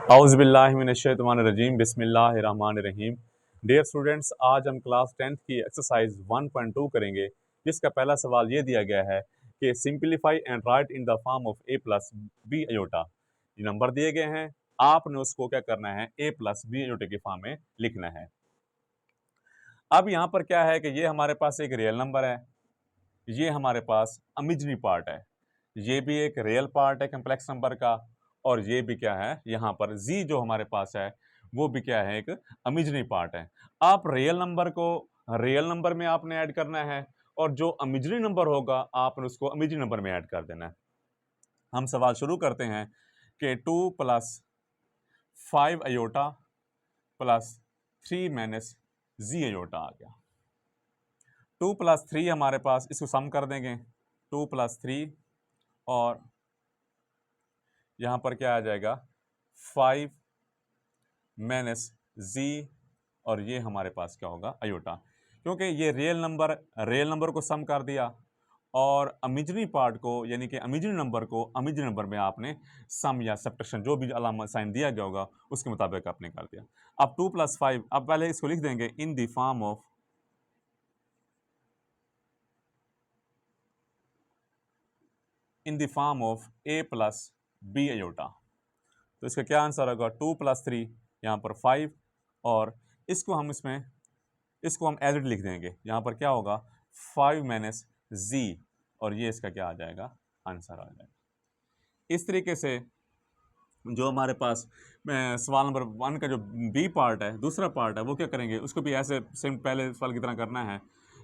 औज़ुबिल्लाहिमिनश्शैतानिर्रजीम बिस्मिल्लाहिर्रहमानिर्रहीम। Dear students, आज हम क्लास 10th की एक्सरसाइज 1.2 करेंगे, जिसका पहला सवाल ये दिया गया है कि simplify and write in the form of a plus B iota. ये नंबर दिए गए हैं, आपने उसको क्या करना है, a प्लस बी अयोटा के फॉर्म में लिखना है। अब यहाँ पर क्या है कि ये हमारे पास एक रियल नंबर है, ये हमारे पास इमेजिनरी पार्ट है, ये भी एक रियल पार्ट है कम्प्लेक्स नंबर का, और ये भी क्या है, यहाँ पर जी जो हमारे पास है वो भी क्या है, एक इमेजिनरी पार्ट है। आप रियल नंबर को रियल नंबर में आपने ऐड करना है, और जो इमेजिनरी नंबर होगा आपने उसको इमेजिनरी नंबर में ऐड कर देना है। हम सवाल शुरू करते हैं कि 2 प्लस 5 अयोटा प्लस 3 माइनस जी अयोटा आ गया। 2 प्लस 3 हमारे पास, इसको सम कर देंगे, 2 प्लस 3, और यहाँ पर क्या आ जाएगा 5 माइनस जी, और ये हमारे पास क्या होगा अयोटा, क्योंकि ये रियल नंबर को सम कर दिया, और इमेजिनरी पार्ट को यानी कि इमेजिनरी नंबर को इमेजिनरी नंबर में आपने सम या सब्ट्रैक्शन जो भी अलामा साइन दिया गया होगा उसके मुताबिक आपने कर दिया। अब 2 प्लस 5, अब पहले इसको लिख देंगे in the form of A plus B iota. तो इसका क्या आंसर होगा 2 प्लस 3, यहाँ पर 5, और इसको हम एज इट लिख देंगे, यहाँ पर क्या होगा 5 माइनस जी, और ये इसका क्या आ जाएगा, आंसर आ जाएगा। इस तरीके से जो हमारे पास सवाल नंबर 1 का जो बी पार्ट है, दूसरा पार्ट है, वो क्या करेंगे, उसको भी ऐसे सेम पहले सवाल की तरह करना है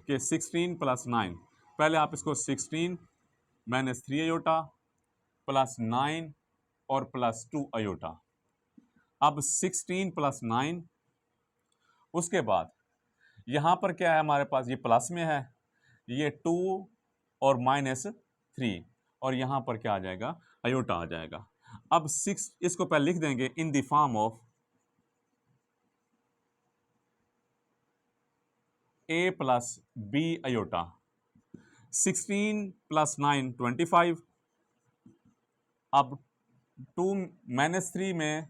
कि 16 प्लस 9, पहले आप इसको 16 माइनस 3 अयोटा प्लस 9 और प्लस 2 अयोटा। अब 16 प्लस 9, उसके बाद यहाँ पर क्या है हमारे पास, ये प्लस में है, ये 2 और माइनस 3, और यहाँ पर क्या आ जाएगा, अयोटा आ जाएगा। अब 6, इसको पहले लिख देंगे in the form of A plus B iota. 16 plus 9 25, अब 2 माइनस 3 में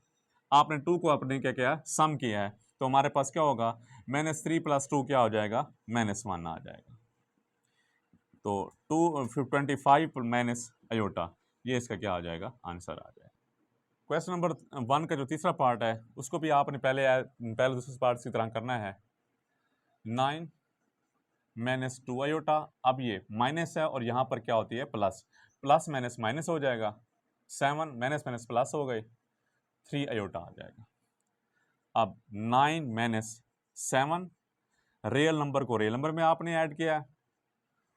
आपने 2 को आपने क्या किया, सम किया है, तो हमारे पास क्या होगा, माइनस 3 प्लस 2 क्या हो जाएगा, माइनस 1 आ जाएगा। तो 25 माइनस अयोटा, ये इसका क्या आ जाएगा, आंसर आ जाएगा। क्वेश्चन नंबर 1 का जो तीसरा पार्ट है उसको भी आपने पहले दूसरे पार्ट की तरह करना है। 9 माइनस 2 अयोटा, अब ये माइनस है और यहाँ पर क्या होती है, प्लस, प्लस माइनस माइनस हो जाएगा, 7 माइनस माइनस प्लस हो गई, 3 अयोटा आ जाएगा। अब 9 माइनस 7, रियल नंबर को रियल नंबर में आपने ऐड किया है,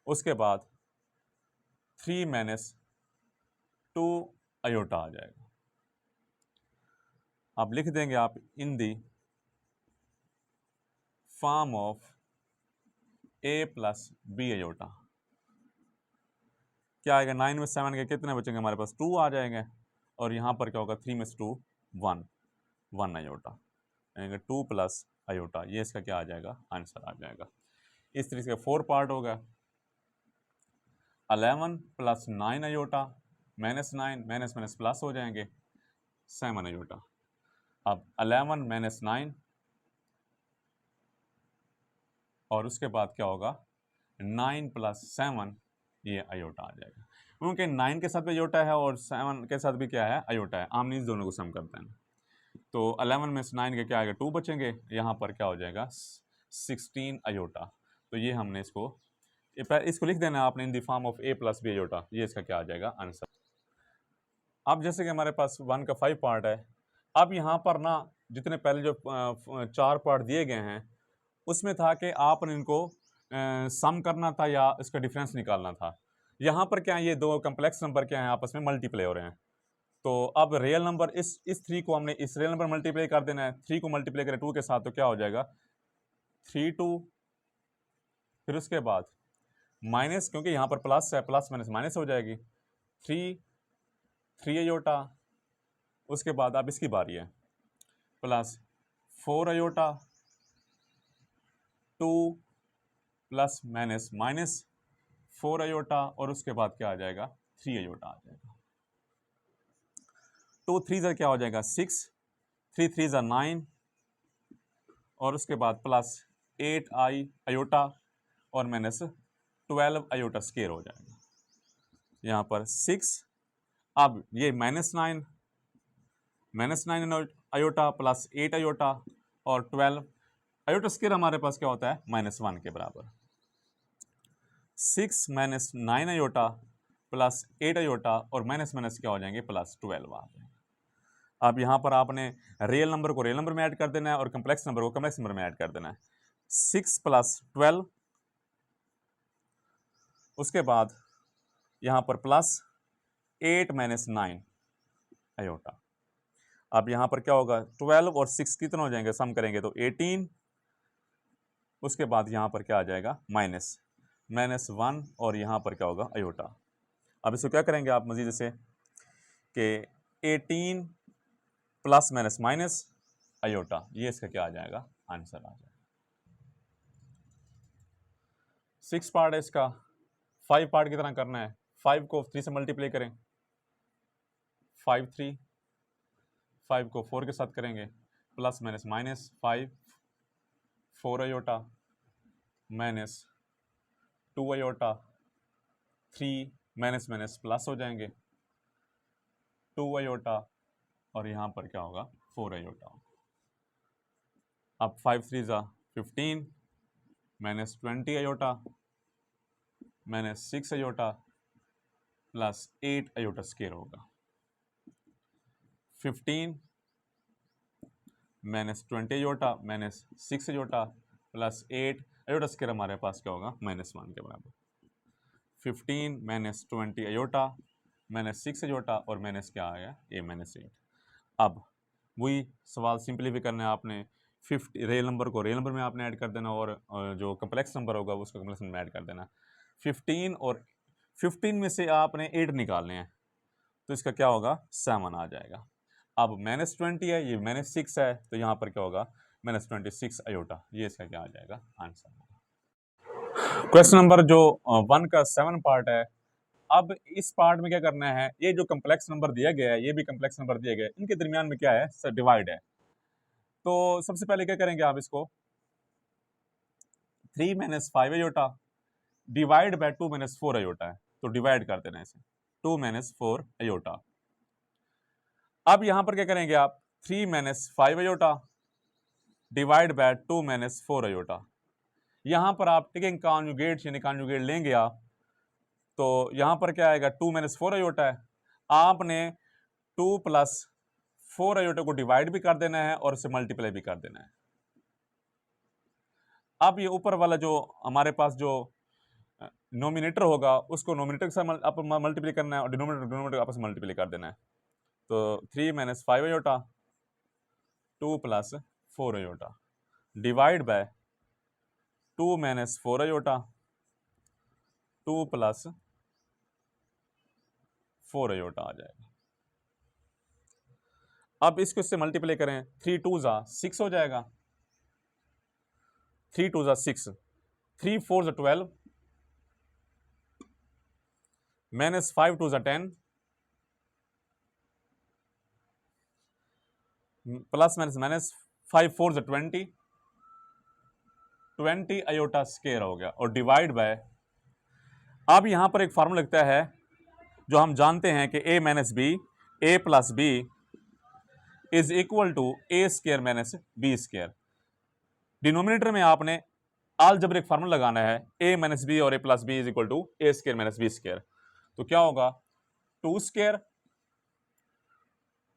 उसके बाद 3 माइनस 2 अयोटा आ जाएगा। अब लिख देंगे आप in the form of A plus B iota. क्या आएगा, 9 में 7 के कितने बचेंगे, हमारे पास 2 आ जाएंगे, और यहाँ पर क्या होगा 3 में 2 1 अयोटा, यानी 2 प्लस अयोटा, ये इसका क्या आ जाएगा, आंसर आ जाएगा। इस तरीके से 4 पार्ट होगा। 11 plus 9 iota, minus 9 minus minus plus हो जाएंगे, 7 अयोटा। अब 11 माइनस 9, और उसके बाद क्या होगा 9 प्लस 7, ये अयोटा आ जाएगा, क्योंकि 9 के साथ भी अयोटा है और 7 के साथ भी क्या है, अयोटा है, आमने इस दोनों को सम करते हैं। तो 11 में से 9 के क्या आएगा, 2 बचेंगे, यहाँ पर क्या हो जाएगा 16 अयोटा। तो ये हमने इसको लिख देना आपने in the form of A plus B iota, ये इसका क्या आ जाएगा, आंसर। अब जैसे कि हमारे पास 1 का 5 पार्ट है, अब यहाँ पर ना जितने पहले जो 4 पार्ट दिए गए हैं उसमें था कि आपने इनको सम करना था या इसका डिफरेंस निकालना था। यहाँ पर क्या है, ये दो कम्प्लेक्स नंबर क्या है, आपस में मल्टीप्लाई हो रहे हैं। तो अब रियल नंबर इस 3 को हमने इस रियल नंबर मल्टीप्लाई कर देना है, 3 को मल्टीप्लाई करें 2 के साथ तो क्या हो जाएगा 3 2, फिर उसके बाद माइनस, क्योंकि यहाँ पर प्लस है, प्लस माइनस माइनस हो जाएगी, 3 अयोटा, उसके बाद अब इसकी बारी है, plus 4 iota, 2 plus minus minus 4 iota, और उसके बाद क्या आ जाएगा 3 अयोटा आ जाएगा। तो 3 से क्या हो जाएगा 6, 3 3 ज़ा 9 और उसके बाद प्लस 8 आई अयोटा और माइनस 12 अयोटा स्केयर हो जाएगा। यहाँ पर 6, अब ये -9 अयोटा प्लस 8 अयोटा और 12 अयोटा स्केयर हमारे पास क्या होता है -1 के बराबर। 6 -9 अयोटा प्लस 8 अयोटा और माइनस माइनस क्या हो जाएंगे +12 आ जाएंगे। अब यहाँ पर आपने रियल नंबर को रियल नंबर में ऐड कर देना है और कम्प्लेक्स नंबर को कम्प्लेक्स नंबर में ऐड कर देना है। 6 + 12, उसके बाद यहाँ पर प्लस 8 - 9 अयोटा। अब यहाँ पर क्या होगा 12 और 6 कितना हो जाएंगे, सम करेंगे तो 18, उसके बाद यहाँ पर क्या आ जाएगा -1 और यहाँ पर क्या होगा अयोटा। अब इसको क्या करेंगे आप मजीद से कि 18 प्लस माइनस माइनस अयोटा, ये इसका क्या आ जाएगा आंसर आ जाएगा। 6 पार्ट है इसका, 5 पार्ट की तरह करना है। 5 को 3 से मल्टीप्लाई करें, 5 3, 5 को 4 के साथ करेंगे, plus minus minus 5 4 iota minus 2 iota 3 minus minus plus हो जाएंगे 2 अयोटा और यहाँ पर क्या होगा 4 अयोटा। अब 5 3 ज़ा 15 minus 20 iota minus 6 iota plus 8 iota square होगा। 15 minus 20 iota minus 6 iota plus 8 iota square हमारे पास क्या होगा -1 के बराबर। 15 माइनस 20 अयोटा माइनस 6 अयोटा और माइनस क्या आ गया -8। अब वही सवाल सिंपलीफाई करना है आपने। 50 रियल नंबर को रियल नंबर में आपने ऐड कर देना और जो कम्प्लेक्स नंबर होगा उसको कम्प्लेक्स नंबर में ऐड कर देना। 15 और 15 में से आपने 8 निकालने हैं तो इसका क्या होगा 7 आ जाएगा। अब -20 है, ये -6 है, तो यहाँ पर क्या होगा -26 अयोटा, ये इसका क्या आ जाएगा आंसर होगा। क्वेश्चन नंबर जो 1 का 7 पार्ट है। अब इस पार्ट में क्या करना है, ये जो कम्प्लेक्स नंबर दिया गया है, ये भी कम्प्लेक्स नंबर दिया गया है, इनके दरमियान में क्या है सर डिवाइड है। तो सबसे पहले क्या करेंगे आप इसको 3 - 5 अयोटा डिवाइड बाय 2 - 4 अयोटा है, तो डिवाइड कर देना इसे 2 - 4 अयोटा। अब यहां पर क्या करेंगे आप 3 - 5 अयोटा डिवाइड बाय 2 - 4 अयोटा। यहां पर आप टेकिंग कॉन्जुगेट यानी कॉन्जुगेट लेंगे आप, तो यहां पर क्या आएगा 2 - 4 अयोटा है, आपने 2 + 4 अयोटा को डिवाइड भी कर देना है और उसे मल्टीप्लाई भी कर देना है। अब ये ऊपर वाला जो हमारे पास जो नोमिनेटर होगा उसको नोमिनेटर के साथ आप मल्टीप्लाई करना है और डिनोमिनेटर आपस में मल्टीप्लाई कर देना है। तो 3 - 5 iota 2 + 4 iota divide by 2 - 4 iota 2 + 4 iota आ जाएगा। अब इसको इससे मल्टीप्लाई करें, 3 2 ज़ा 6 हो जाएगा, 3 2 ज़ा 6, 3 4 ज़ा 12 -5 2 ज़ा 10 प्लस माइनस माइनस 5 4 ज़ा 20 अयोटा स्केयर हो गया और डिवाइड बाय। अब यहां पर एक फार्मूला लगता है जो हम जानते हैं कि a - b a + b is equal to a square - b square. Denominator में आपने अलजेब्रिक फार्मूला लगाना है a - b और a + b is equal to a square - b square. तो क्या होगा 2 स्केयर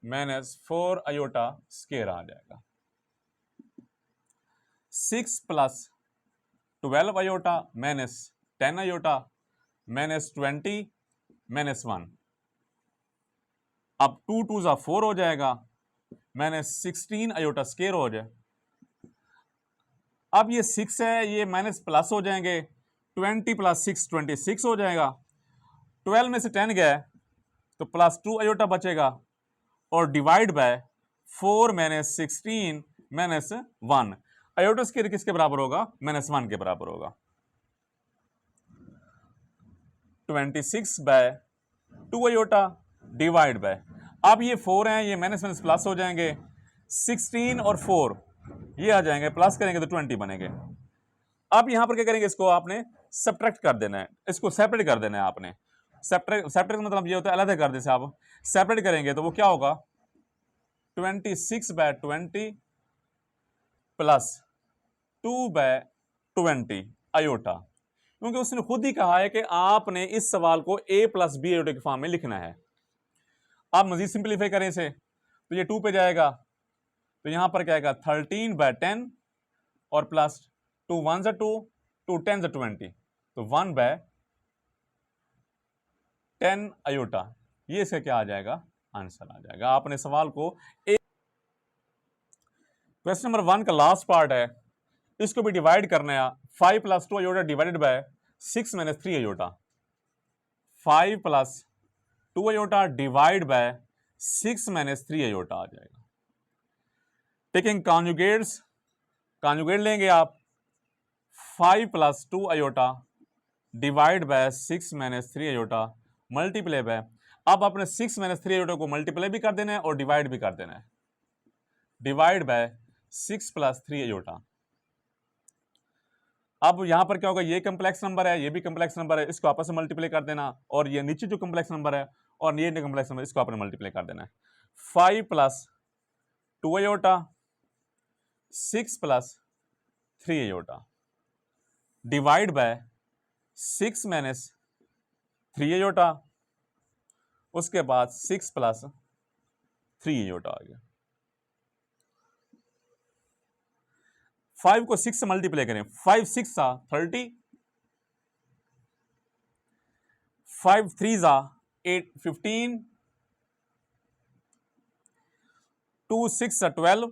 -4 अयोटा स्केयर आ जाएगा। 6 + 12 अयोटा -10 अयोटा -20 -1। अब 2 2 ज़ा 4 हो जाएगा -16 अयोटा स्केयर हो जाए। अब ये 6 है, ये माइनस प्लस हो जाएंगे, 20 + 6 26 हो जाएगा। 12 में से 10 गया तो +2 अयोटा बचेगा और डिवाइड बाय 4 - 16 - 1। अयोटा स्केयर किसके बराबर होगा -1 के बराबर होगा। 26/2 अयोटा डिवाइड बाय, अब ये 4 हैं, ये माइनस माइनस प्लस हो जाएंगे, 16 और 4 ये आ जाएंगे, प्लस करेंगे तो 20 बनेंगे। अब यहां पर क्या करेंगे, इसको आपने सब्ट्रैक्ट कर देना है, इसको सेपरेट कर देना है आपने। सेपरेट मतलब ये होता है अलग कर दें, आप सेपरेट करेंगे तो वो क्या होगा 26/20 प्लस 2/20 आयोटा, क्योंकि उसने खुद ही कहा है कि आपने इस सवाल को a प्लस बी आयोटा के फॉर्म में लिखना है। आप मजीद सिंप्लीफाई करें इसे तो ये 2 पे जाएगा, तो यहां पर क्या आएगा 13/10 और प्लस 2 1 जा 2 2 10 जा 20, तो 1/10 आयोटा, ये इसका क्या आ जाएगा आंसर आ जाएगा। आपने सवाल को क्वेश्चन नंबर 1 का लास्ट पार्ट है, इसको भी डिवाइड करना है। 5 + 2 iota divided by 6 - 3 iota, 5 + 2 iota divide by 6 - 3 iota आ जाएगा। टेकिंग कॉन्जुगेट्स, कॉन्जुगेट लेंगे आप, 5 + 2 iota divide by 6 - 3 iota multiply by, अब आपने 6 - 3 आयोटा को मल्टीप्लाई भी कर देना है और डिवाइड भी कर देना है, डिवाइड बाय 6 + 3 आयोटा। अब यहां पर क्या होगा, ये कंप्लेक्स नंबर है, ये भी कंप्लेक्स नंबर है, इसको आपस में मल्टीप्लाई कर देना, और ये नीचे जो कंप्लेक्स नंबर है और ये कंप्लेक्स नंबर, इसको आपने मल्टीप्लाई कर देना है। 5 + 2 iota 6 + 3 iota divide by 6 - 3 iota, उसके बाद 6 + 3 आयोटा आ गया। 5 को 6 से मल्टीप्लाई करें, 5 × 6 = 30, 5 × 3 = 8 15, 2 × 6 = 12,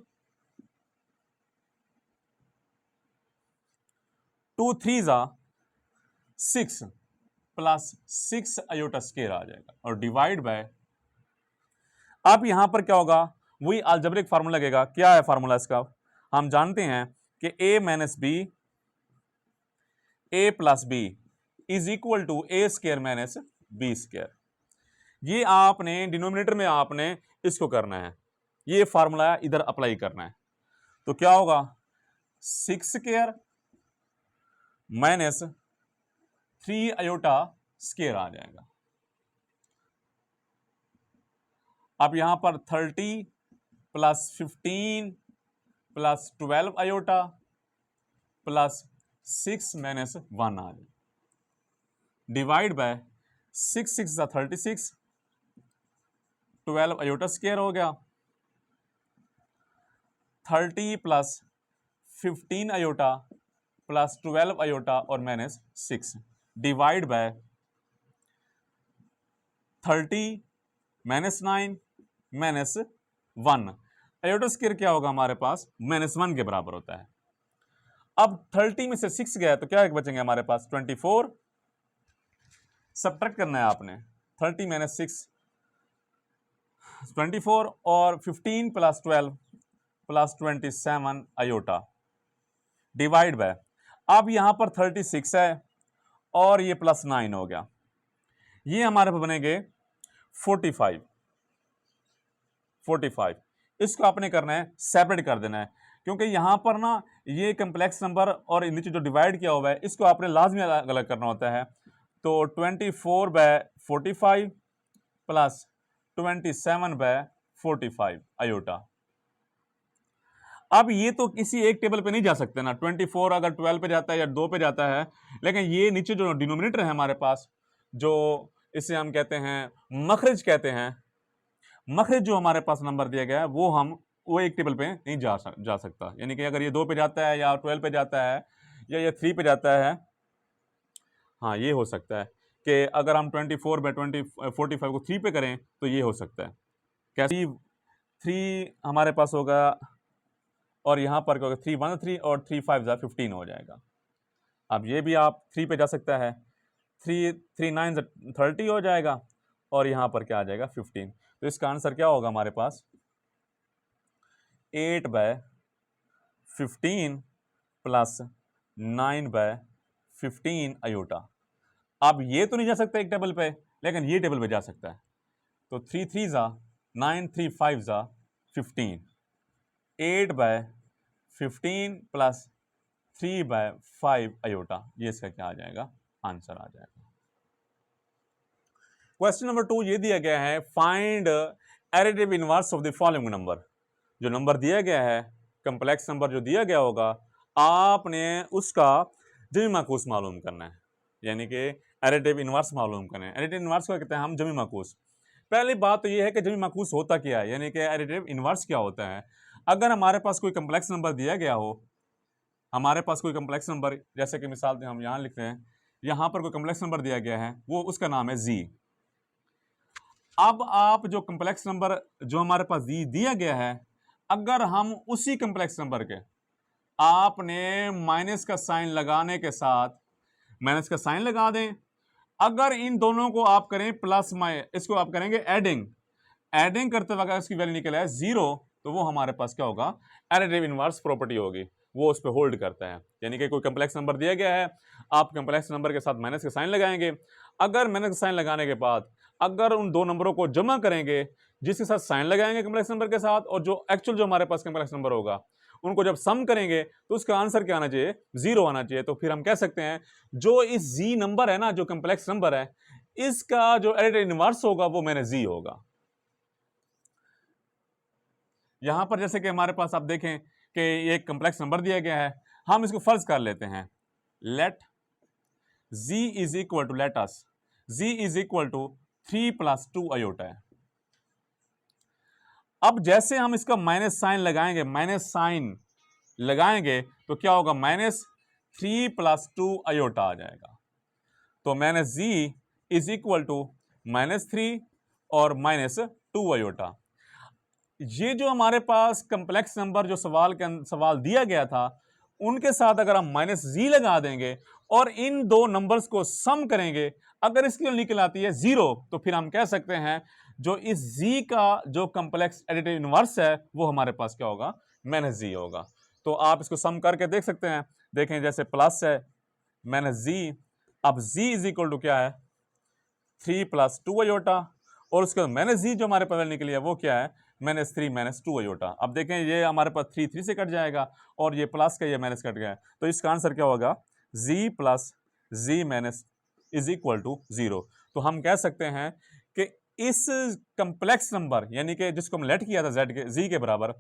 2 × 3 = 6 प्लस 6 आयोटा स्क्वायर आ जाएगा और डिवाइड बाय, अब यहां पर क्या होगा, वही अलजेब्रिक फार्मूला लगेगा। क्या है फार्मूला इसका, हम जानते हैं कि a - b a + b is equal to a² - b²। ये आपने डिनोमिनेटर में आपने इसको करना है, ये फार्मूला इधर अप्लाई करना है, तो क्या होगा 6² - 3 आयोटा स्क्वायर आ जाएगा। अब यहां पर 30 + 15 + 12 आयोटा प्लस 6 - 1 आ जाए, डिवाइड बाय 6 × 6 = 36, 12 आयोटा स्क्वायर हो गया, 30 + 15 आयोटा प्लस 12 आयोटा और -6 डिवाइड बाय 30 - 9 - 1, आयोटा स्क्वायर क्या होगा हमारे पास -1 के बराबर होता है। अब 30 में से 6 गया तो क्या बचेंगे हमारे पास 24, सब्ट्रैक्ट करना है आपने, 30 - 6 24 और 15 + 12 + 27 आयोटा डिवाइड बाय, अब यहां पर 36 है और ये +9 हो गया, ये हमारे पास बनेंगे 45। इसको आपने करना है सेपरेट कर देना है, क्योंकि यहां पर ना ये कंप्लेक्स नंबर और नीचे जो डिवाइड किया हुआ है इसको आपने लाजमी अलग अलग करना होता है। तो 24/45 प्लस 27/45 आयोटा। अब ये तो किसी एक टेबल पे नहीं जा सकते ना, 24 अगर 12 पे जाता है या 2 पे जाता है, लेकिन ये नीचे जो डिनोमिनेटर है हमारे पास, जो इसे हम कहते हैं मखरज कहते हैं, मखरज जो हमारे पास नंबर दिया गया है वो एक टेबल पे नहीं जा सकता, यानी कि अगर ये 2 पे जाता है या 12 पे जाता है या ये 3 पे जाता है, हाँ ये हो सकता है कि अगर हम 24/45 को 3 पे करें तो ये हो सकता है। कैसे 3 हमारे पास होगा और यहां पर क्या होगा 3 1 3 और 3 5 15 हो जाएगा। अब ये भी आप 3 पे जा सकता है, 3 9 30 हो जाएगा और यहां पर क्या आ जाएगा 15। तो इसका आंसर क्या होगा हमारे पास 8/15 प्लस 9/15 आयोटा। अब ये तो नहीं जा सकता एक टेबल पे, लेकिन ये टेबल पे जा सकता है। तो 3 3 9 3 5 15 8/15 प्लस 3/5 अयोटा। ये इसका क्या आ जाएगा, आंसर आ जाएगा। क्वेश्चन नंबर 2 ये दिया गया है, find additive inverse of the following number. जो नंबर दिया गया है, कंप्लेक्स नंबर जो दिया गया होगा, आपने उसका जमी माकूस मालूम करना है, यानी कि एडिटिव इनवर्स मालूम करना है। एडिटिव इनवर्स को कहते हैं हम जमी माकूस। पहली बात तो ये है कि जमी माकूस होता क्या है, यानी कि एडिटिव इनवर्स क्या होता है। अगर हमारे पास कोई कंप्लेक्स नंबर दिया गया हो, हमारे पास कोई कंप्लेक्स नंबर, जैसे कि मिसाल हम यहाँ लिखते हैं, यहाँ पर कोई कंप्लेक्स नंबर दिया गया है, वो उसका नाम है जी। अब आप जो कंप्लेक्स नंबर जो हमारे पास दिया गया है, अगर हम उसी कंप्लेक्स नंबर के आपने माइनस का साइन लगाने के साथ माइनस का साइन लगा दें, अगर इन दोनों को आप करें प्लस इसको आप करेंगे एडिंग करते वक्त इसकी वैल्यू निकल आए 0, तो वो हमारे पास क्या होगा, एडिटिव इनवर्स प्रॉपर्टी होगी, वो उस पर होल्ड करता है। यानी कि कोई कंप्लेक्स नंबर दिया गया है, आप कंप्लेक्स नंबर के साथ माइनस का साइन लगाएंगे, अगर माइनस का साइन लगाने के बाद अगर उन दो नंबरों को जमा करेंगे, जिसके साथ साइन लगाएंगे कंप्लेक्स नंबर के साथ, और जो एक्चुअल जो हमारे पास कंप्लेक्स नंबर होगा, उनको जब सम करेंगे तो उसका आंसर क्या आना चाहिए, 0 आना चाहिए। तो फिर हम कह सकते हैं जो इस जी नंबर है ना, जो कंप्लेक्स नंबर है, इसका जो एडिटिव इनवर्स होगा वो मैंने जी होगा। यहां पर जैसे कि हमारे पास आप देखें कि ये कंप्लेक्स नंबर दिया गया है, हम इसको फर्ज कर लेते हैं, let z is equal to, let us z is equal to 3 + 2 iota है। अब जैसे हम इसका माइनस साइन लगाएंगे तो क्या होगा, -3 + 2 अयोटा आ जाएगा। तो z इज इक्वल टू -3 और -2 अयोटा। ये जो हमारे पास कंप्लेक्स नंबर जो सवाल दिया गया था, उनके साथ अगर हम -z लगा देंगे और इन दो नंबर्स को सम करेंगे, अगर इसकी वैल्यू निकल आती है 0, तो फिर हम कह सकते हैं जो इस z का जो कंप्लेक्स एडिटिव इनवर्स है वो हमारे पास क्या होगा, -z होगा। तो आप इसको सम करके देख सकते हैं, देखें जैसे प्लस है -z, अब z इज इक्वल टू क्या है, 3 + 2 अयोटा, और उसके बाद -z जो हमारे पास निकली है वो क्या है, -3 - 2 अयोटा। अब देखें ये हमारे पास 3 से कट जाएगा और ये प्लस का ये माइनस कट गया, तो इसका आंसर क्या होगा, z + z is equal to 0। तो हम कह सकते हैं कि इस कंप्लेक्स नंबर, यानी कि जिसको हम लेट किया था z के बराबर,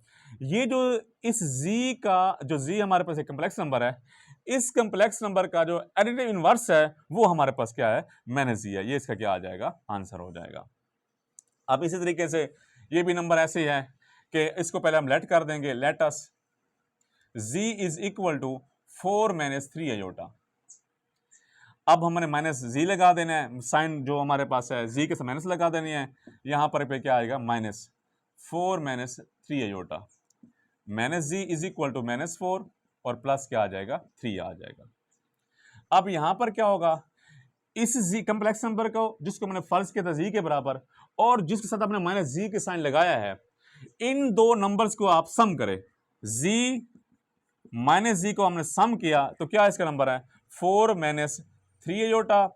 ये जो इस z का जो z हमारे पास एक कंप्लेक्स नंबर है, इस कंप्लेक्स नंबर का जो एडिटिव इनवर्स है वो हमारे पास क्या है, -z है। ये इसका क्या आ जाएगा, आंसर हो जाएगा। अब इसी तरीके से ये भी नंबर ऐसे ही है कि इसको पहले हम लेट कर देंगे, let us z is equal to 4 - 3 iota. अब हमने -z लगा देना है, साइन जो हमारे पास है z के साथ माइनस लगा देनी है, यहां पर पे क्या आएगा, -4 - 3 iota. -z is equal to -4 और प्लस क्या आ जाएगा, 3 आ जाएगा। अब यहां पर क्या होगा, इस z कंप्लेक्स नंबर को जिसको मैंने फर्ज किया था z के बराबर, और जिसके साथ आपने -z के साइन लगाया है, इन दो नंबर्स को आप सम करें, z -z को हमने सम किया तो क्या इसका नंबर है, 4 - 3 अयोटा,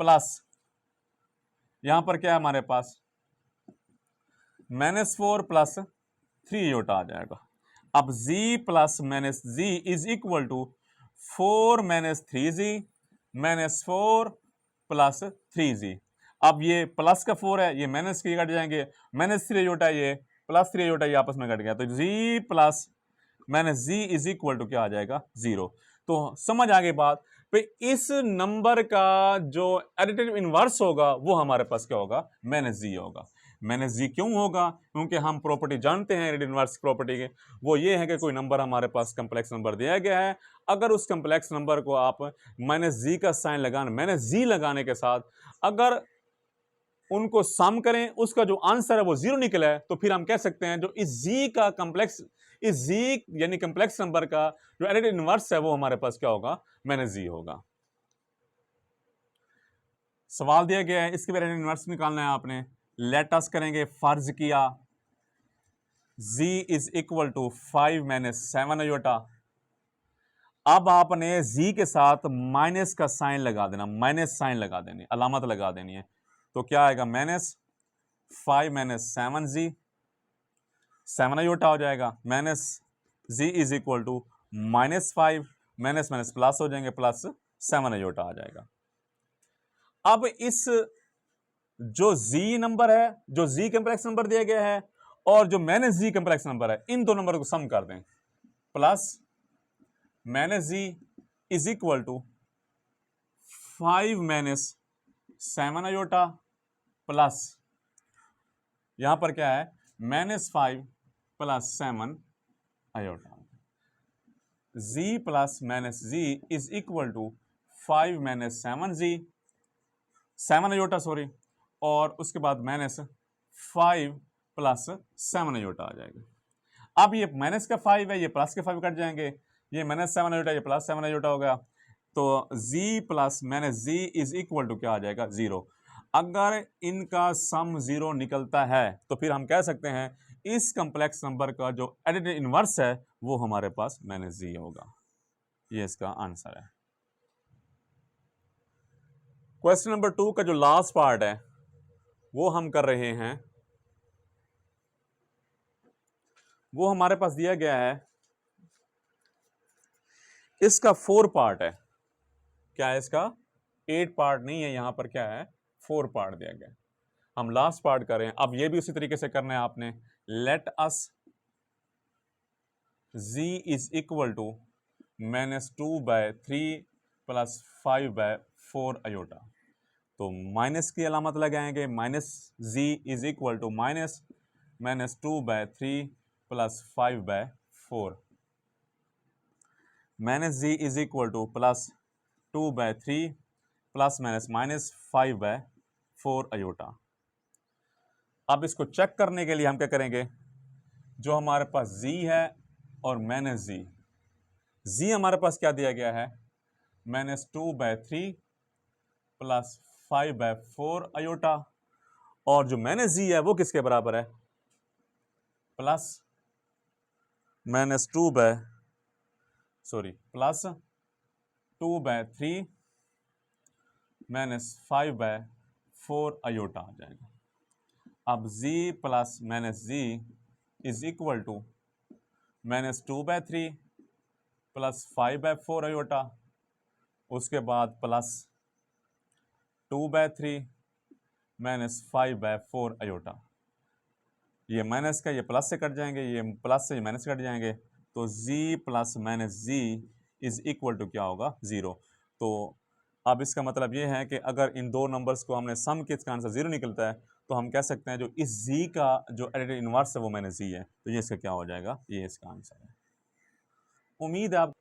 प्लस यहां पर क्या है हमारे पास, -4 + 3 अयोटा आ जाएगा। अब z + -z is equal to 4 - 3z -4 + 3z। अब ये प्लस का 4 है, ये माइनस के कट जाएंगे, -3 अयोटा ये +3 अयोटा ये आपस में कट गया, तो z + -z is equal to क्या आ जाएगा, 0। तो समझ आ गई बात, पे इस नंबर का जो एडिटिव इनवर्स होगा वो हमारे पास क्या होगा, -z होगा। -z क्यों होगा, क्योंकि हम प्रॉपर्टी जानते हैं एडिटिव इनवर्स प्रॉपर्टी के, वो ये है कि कोई नंबर हमारे पास कंप्लेक्स नंबर दिया गया है, अगर उस कंप्लेक्स नंबर को आप -z का साइन लगाने के साथ अगर उनको सम करें, उसका जो आंसर है वो 0 निकला है, तो फिर हम कह सकते हैं जो इस z का इस z यानी कंप्लेक्स नंबर का जो एडिटिव इनवर्स है वो हमारे पास क्या होगा, -z होगा। सवाल दिया गया है, इसके बाद एडिटिव इनवर्स निकालना है आपने, लेट अस करेंगे, फर्ज किया z is equal to 5 - 7 iota. अब आपने z के साथ माइनस का साइन लगा देना, माइनस साइन लगा देनी, अलामत लगा देनी है, तो क्या आएगा, -5 - 7z, 7 अयोटा हो जाएगा, z is equal to -5, minus minus plus हो जाएंगे, प्लस 7 आयोटा आ जाएगा। अब इस जो z नंबर है, जो z कंप्लेक्स नंबर दिया गया है और जो माइनस z कंप्लेक्स नंबर है, इन दो नंबर को सम कर दें। Plus minus z is equal to 5 minus 7 iota plus यहां पर क्या है, -5 plus 7 iota. z plus minus z is equal to 5 minus 7 iota sorry, और उसके बाद माइनस 5 प्लस 7 आयोटा आ जाएगा। अब ये माइनस का 5 है, ये प्लस के 5 कट जाएंगे, ये माइनस 7 आयोटा, ये प्लस 7 आयोटा हो गया। तो z plus minus z is equal to क्या आ जाएगा, 0। अगर इनका सम 0 निकलता है तो फिर हम कह सकते हैं इस कंप्लेक्स नंबर का जो एडिटिव इनवर्स है वो हमारे पास माइनस z होगा। ये इसका आंसर है। क्वेश्चन नंबर 2 का जो लास्ट पार्ट है वो हम कर रहे हैं। वो हमारे पास दिया गया है, इसका 4 पार्ट है। क्या है इसका, 8 पार्ट नहीं है, यहां पर क्या है 4 पार्ट दिया गया। हम लास्ट पार्ट करें। अब ये भी उसी तरीके से करना है आपने। Let us z is equal to -2/3 plus 5/4 iota. तो माइनस की अलामत लगाएंगे, minus z is equal to -2/3 plus 5/4, minus z is equal to plus 2/3 plus minus -5/4 iota. अब इसको चेक करने के लिए हम क्या करेंगे, जो हमारे पास z है और माइनस z हमारे पास क्या दिया गया है, -2/3 प्लस 5/4 आयोटा, और जो माइनस z है वो किसके बराबर है, प्लस प्लस 2/3 माइनस 5/4 आयोटा आ जाएगा। अब z plus minus z is equal to -2/3 plus 5/4 iota, उसके बाद प्लस 2/3 माइनस 5/4 आयोटा। ये माइनस का ये प्लस से कट जाएंगे, ये प्लस से ये माइनस कट जाएंगे, तो z plus minus z is equal to क्या होगा, 0। तो अब इसका मतलब ये है कि अगर इन दो नंबर्स को हमने सम किया, इसका आंसर 0 निकलता है, तो हम कह सकते हैं जो इस z का जो एडिटिव इनवर्स है वो माइनस z है। तो ये इसका क्या हो जाएगा, ये इसका आंसर है। उम्मीद है आप